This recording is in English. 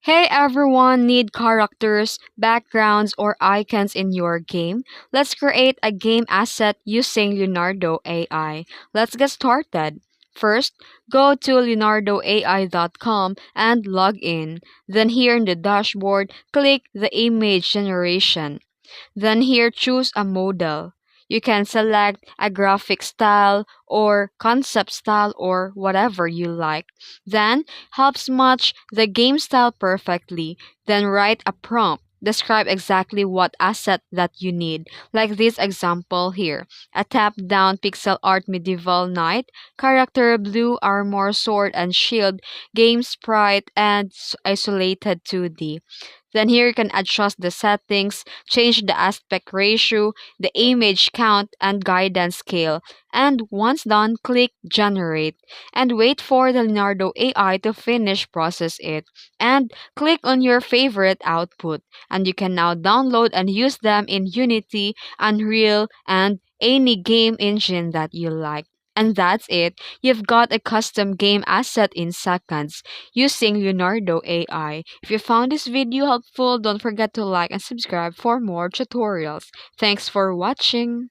Hey everyone, need characters, backgrounds, or icons in your game? Let's create a game asset using Leonardo.Ai. Let's get started. First, go to leonardo.ai.com and log in. Then here in the dashboard, click the image generation. Then here choose a model. You can select a graphic style or concept style or whatever you like. Then helps match the game style perfectly. Then write a prompt. Describe exactly what asset that you need. Like this example here. A tap down pixel art medieval knight, character blue armor, sword and shield, game sprite and isolated 2D. Then here you can adjust the settings, change the aspect ratio, the image count, and guidance scale. And once done, click Generate and wait for the Leonardo AI to finish process it. And click on your favorite output. And you can now download and use them in Unity, Unreal, and any game engine that you like. And that's it. You've got a custom game asset in seconds using Leonardo AI. If you found this video helpful, don't forget to like and subscribe for more tutorials. Thanks for watching.